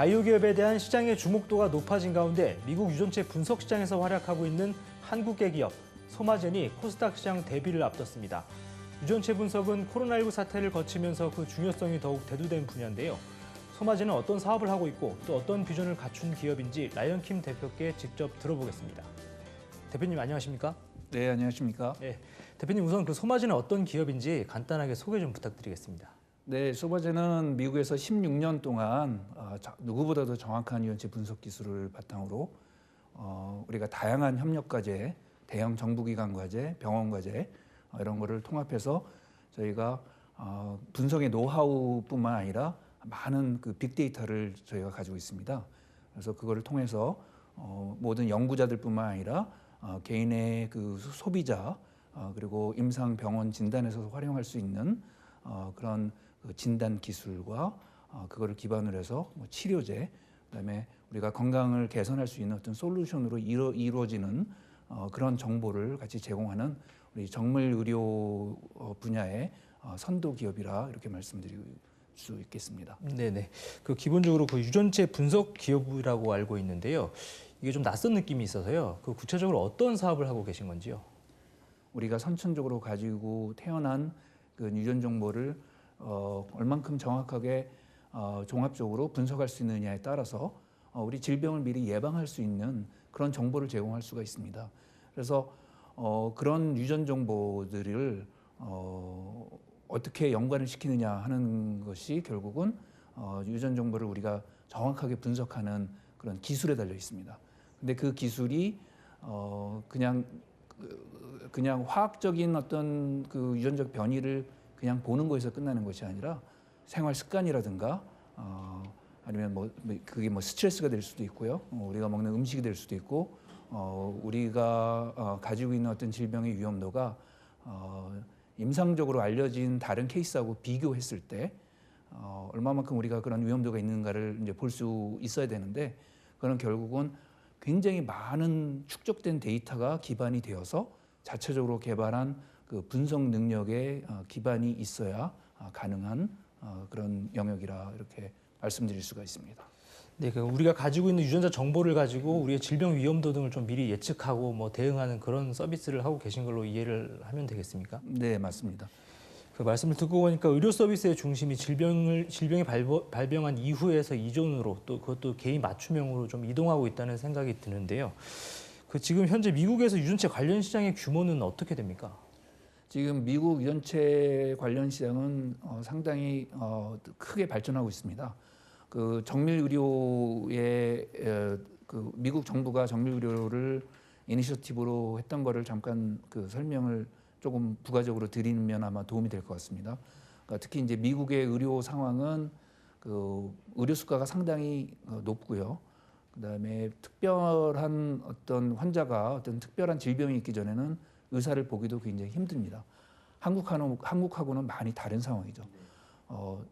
바이오 기업에 대한 시장의 주목도가 높아진 가운데 미국 유전체 분석 시장에서 활약하고 있는 한국계 기업 소마젠이 코스닥 시장 데뷔를 앞뒀습니다. 유전체 분석은 코로나19 사태를 거치면서 그 중요성이 더욱 대두된 분야인데요. 소마젠은 어떤 사업을 하고 있고 또 어떤 비전을 갖춘 기업인지 라이언킴 대표께 직접 들어보겠습니다. 대표님 안녕하십니까? 네, 안녕하십니까? 네, 대표님 우선 그 소마젠은 어떤 기업인지 간단하게 소개 좀 부탁드리겠습니다. 네, 소마젠은 미국에서 16년 동안 누구보다도 정확한 유전체 분석 기술을 바탕으로 우리가 다양한 협력 과제, 대형 정부기관 과제, 병원 과제 이런 거를 통합해서 저희가 분석의 노하우뿐만 아니라 많은 그 빅데이터를 저희가 가지고 있습니다. 그래서 그거를 통해서 모든 연구자들뿐만 아니라 개인의 그 소비자 그리고 임상 병원 진단에서 활용할 수 있는 그런 그 진단 기술과 그거를 기반으로 해서 뭐 치료제, 그다음에 우리가 건강을 개선할 수 있는 어떤 솔루션으로 이루어지는 그런 정보를 같이 제공하는 우리 정밀 의료 분야의 선도 기업이라 이렇게 말씀드릴 수 있겠습니다. 네네. 그 기본적으로 그 유전체 분석 기업이라고 알고 있는데요. 이게 좀 낯선 느낌이 있어서요. 그 구체적으로 어떤 사업을 하고 계신 건지요? 우리가 선천적으로 가지고 태어난 그 유전 정보를 얼만큼 정확하게 종합적으로 분석할 수 있느냐에 따라서 우리 질병을 미리 예방할 수 있는 그런 정보를 제공할 수가 있습니다. 그래서 그런 유전 정보들을 어떻게 연관을 시키느냐 하는 것이 결국은 유전 정보를 우리가 정확하게 분석하는 그런 기술에 달려 있습니다. 근데 그 기술이 그냥 화학적인 어떤 그 유전적 변이를 그냥 보는 거에서 끝나는 것이 아니라 생활 습관이라든가 아니면 그게 스트레스가 될 수도 있고요. 우리가 먹는 음식이 될 수도 있고 우리가 가지고 있는 어떤 질병의 위험도가 임상적으로 알려진 다른 케이스하고 비교했을 때 얼마만큼 우리가 그런 위험도가 있는가를 이제 볼 수 있어야 되는데 그건 결국은 굉장히 많은 축적된 데이터가 기반이 되어서 자체적으로 개발한 그 분석 능력에 기반이 있어야 가능한 그런 영역이라 이렇게 말씀드릴 수가 있습니다. 네, 그 우리가 가지고 있는 유전자 정보를 가지고 우리의 질병 위험도 등을 좀 미리 예측하고 뭐 대응하는 그런 서비스를 하고 계신 걸로 이해를 하면 되겠습니까? 네, 맞습니다. 그 말씀을 듣고 보니까 의료 서비스의 중심이 질병이 발병한 이후에서 이전으로 또 그것도 개인 맞춤형으로 좀 이동하고 있다는 생각이 드는데요. 그 지금 현재 미국에서 유전체 관련 시장의 규모는 어떻게 됩니까? 지금 미국 유전체 관련 시장은 상당히 크게 발전하고 있습니다. 그 정밀 의료의 그 미국 정부가 정밀 의료를 이니셔티브로 했던 거를 잠깐 그 설명을 조금 부가적으로 드리면 아마 도움이 될 것 같습니다. 그러니까 특히 이제 미국의 의료 상황은 그 의료 수가가 상당히 높고요. 그다음에 특별한 어떤 환자가 어떤 특별한 질병이 있기 전에는 의사를 보기도 굉장히 힘듭니다. 한국하고는 많이 다른 상황이죠.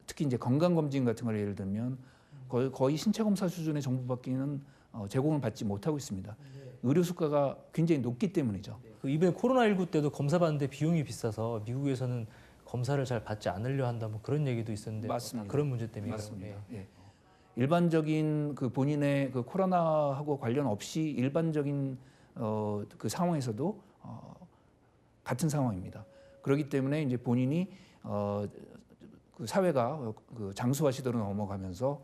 특히 이제 건강검진 같은 걸 예를 들면 거의 신체 검사 수준의 정보밖에는 제공을 받지 못하고 있습니다. 의료 수가가 굉장히 높기 때문이죠. 그 이번에 코로나19 때도 검사 받는데 비용이 비싸서 미국에서는 검사를 잘 받지 않으려 한다 뭐 그런 얘기도 있었는데 맞습니다. 그런 문제 때문에 맞습니다. 예. 일반적인 그 본인의 그 코로나하고 관련 없이 일반적인 그 상황에서도 같은 상황입니다. 그렇기 때문에 이제 본인이 그 사회가 그 장수화 시대로 넘어가면서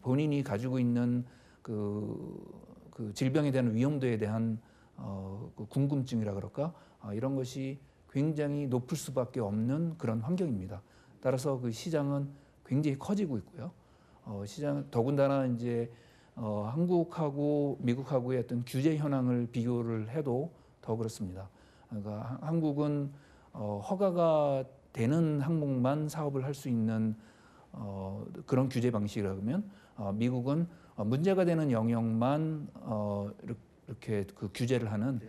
본인이 가지고 있는 그 질병에 대한 위험도에 대한 그 궁금증이라 그럴까 이런 것이 굉장히 높을 수밖에 없는 그런 환경입니다. 따라서 그 시장은 굉장히 커지고 있고요. 시장 더군다나 이제 한국하고 미국하고의 어떤 규제 현황을 비교를 해도 더 그렇습니다. 그러니까 한국은 허가가 되는 항목만 사업을 할 수 있는 그런 규제 방식이라면 미국은 문제가 되는 영역만 이렇게 그 규제를 하는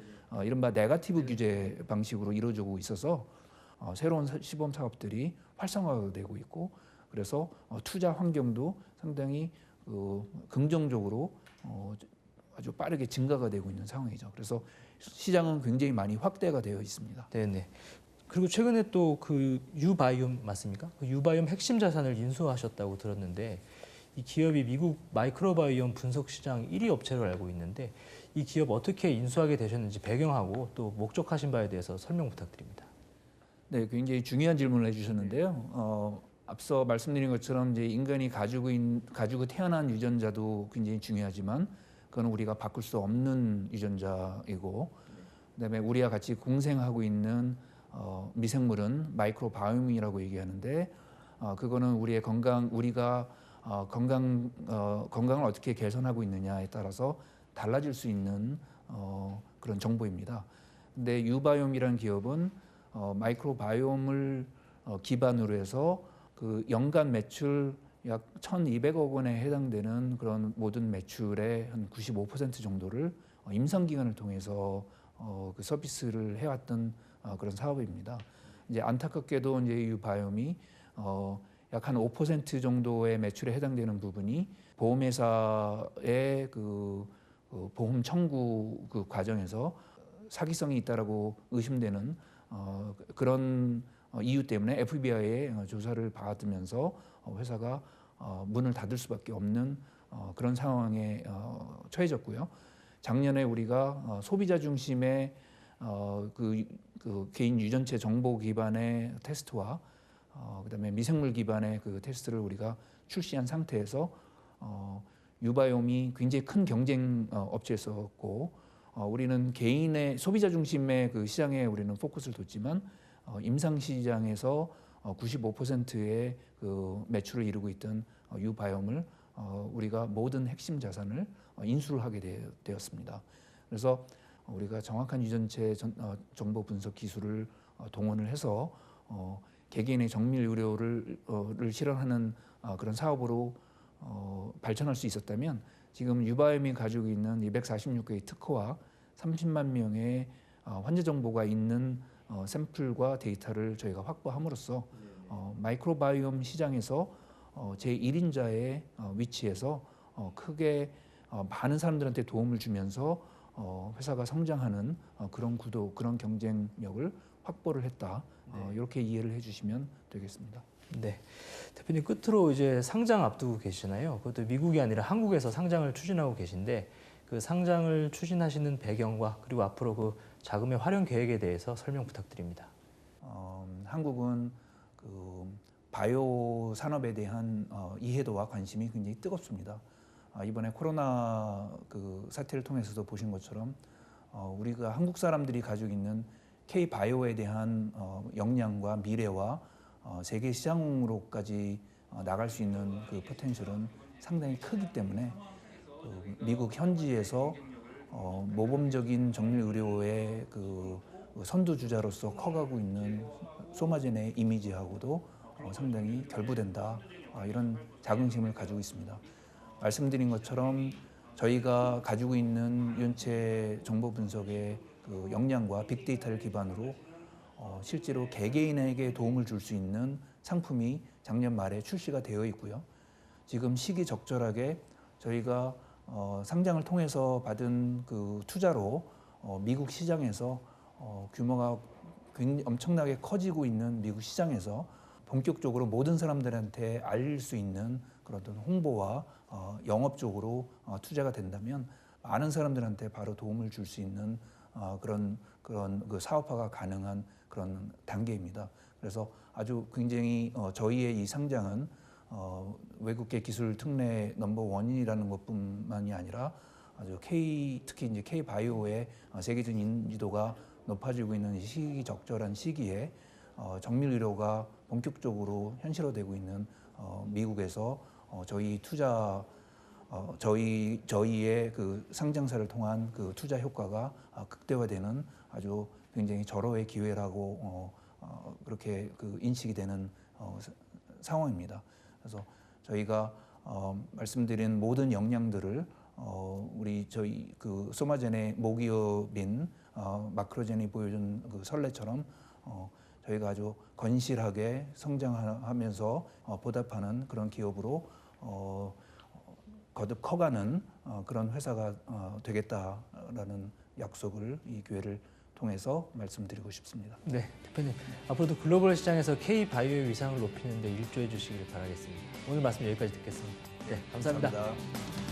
이른바 네거티브 규제 방식으로 이루어지고 있어서 새로운 시범 사업들이 활성화가 되고 있고 그래서 투자 환경도 상당히 긍정적으로 아주 빠르게 증가가 되고 있는 상황이죠. 그래서 시장은 굉장히 많이 확대가 되어 있습니다. 네네. 그리고 최근에 또 그 유바이옴 맞습니까? 그 유바이옴 핵심 자산을 인수하셨다고 들었는데 이 기업이 미국 마이크로바이옴 분석 시장 1위 업체로 알고 있는데 이 기업 어떻게 인수하게 되셨는지 배경하고 또 목적하신 바에 대해서 설명 부탁드립니다. 네, 굉장히 중요한 질문을 해주셨는데요. 앞서 말씀드린 것처럼 이제 인간이 가지고 태어난 유전자도 굉장히 중요하지만 그건 우리가 바꿀 수 없는 유전자이고, 그다음에 우리와 같이 공생하고 있는 미생물은 마이크로바이옴이라고 얘기하는데, 그거는 우리의 우리가 건강을 어떻게 개선하고 있느냐에 따라서 달라질 수 있는 그런 정보입니다. 근데 유바이옴이라는 기업은 마이크로바이옴을 기반으로 해서 그 연간 매출 약 1,200억 원에 해당되는 그런 모든 매출의 한 95% 정도를 임상 기관을 통해서 그 서비스를 해왔던 그런 사업입니다. 이제 안타깝게도 이제 유바이옴이 약 한 5% 정도의 매출에 해당되는 부분이 보험회사의 그 보험 청구 그 과정에서 사기성이 있다라고 의심되는 그런 이유 때문에 FBI의 조사를 받으면서 회사가 문을 닫을 수밖에 없는 그런 상황에 처해졌고요. 작년에 우리가 소비자 중심의 그 개인 유전체 정보 기반의 테스트와 그다음에 미생물 기반의 그 테스트를 우리가 출시한 상태에서 유바이옴이 굉장히 큰 경쟁 업체였었고, 우리는 개인의 소비자 중심의 그 시장에 우리는 포커스를 뒀지만 임상 시장에서 95%의 그 매출을 이루고 있던 유바이옴을 우리가 모든 핵심 자산을 인수를 하게 되었습니다. 그래서 우리가 정확한 유전체 정보 분석 기술을 동원을 해서 개개인의 정밀 의료를 실현하는 그런 사업으로 발전할 수 있었다면, 지금 유바이옴이 가지고 있는 246개의 특허와 30만 명의 환자 정보가 있는 샘플과 데이터를 저희가 확보함으로써 마이크로바이옴 시장에서 제1인자의 위치에서 크게 많은 사람들한테 도움을 주면서 회사가 성장하는 그런 구도, 그런 경쟁력을 확보를 했다. 이렇게 이해를 해주시면 되겠습니다. 네, 대표님 끝으로 이제 상장 앞두고 계시잖아요. 그것도 미국이 아니라 한국에서 상장을 추진하고 계신데 그 상장을 추진하시는 배경과 그리고 앞으로 그 자금의 활용 계획에 대해서 설명 부탁드립니다. 한국은 그 바이오 산업에 대한 이해도와 관심이 굉장히 뜨겁습니다. 이번에 코로나 그 사태를 통해서도 보신 것처럼 우리가 한국 사람들이 가지고 있는 K 바이오에 대한 역량과 미래와 세계 시장으로까지 나갈 수 있는 그 포텐셜은 상당히 크기 때문에 미국 현지에서 모범적인 정밀 의료의 그 선두주자로서 커가고 있는 소마젠의 이미지하고도 상당히 결부된다, 이런 자긍심을 가지고 있습니다. 말씀드린 것처럼 저희가 가지고 있는 유전체 정보 분석의 그 역량과 빅데이터를 기반으로 실제로 개개인에게 도움을 줄 수 있는 상품이 작년 말에 출시가 되어 있고요. 지금 시기적절하게 저희가 상장을 통해서 받은 그 투자로 미국 시장에서 규모가 굉장히 엄청나게 커지고 있는 미국 시장에서 본격적으로 모든 사람들한테 알릴 수 있는 그런 홍보와 영업적으로 투자가 된다면 많은 사람들한테 바로 도움을 줄 수 있는 그런 그 사업화가 가능한 그런 단계입니다. 그래서 아주 굉장히 저희의 이 상장은 외국계 기술 특례 넘버 원이라는 것뿐만이 아니라 아주 특히 이제 K 바이오의 세계적인 인지도가 높아지고 있는 시기적절한 시기에 정밀 의료가 본격적으로 현실화되고 있는 미국에서 저희 저희의 그 상장사를 통한 그 투자 효과가 극대화되는 아주 굉장히 절호의 기회라고 그렇게 그 인식이 되는 상황입니다. 그래서 저희가 말씀드린 모든 역량들을 저희 그 소마젠의 모기업인 마크로젠이 보여준 그 선례처럼 저희가 아주 건실하게 성장하면서 보답하는 그런 기업으로 거듭 커가는 그런 회사가 되겠다라는 약속을 이 기회를 통해서 말씀드리고 싶습니다. 네, 대표님. 앞으로도 글로벌 시장에서 K-바이오의 위상을 높이는 데 일조해 주시기를 바라겠습니다. 오늘 말씀 여기까지 듣겠습니다. 네, 감사합니다. 감사합니다.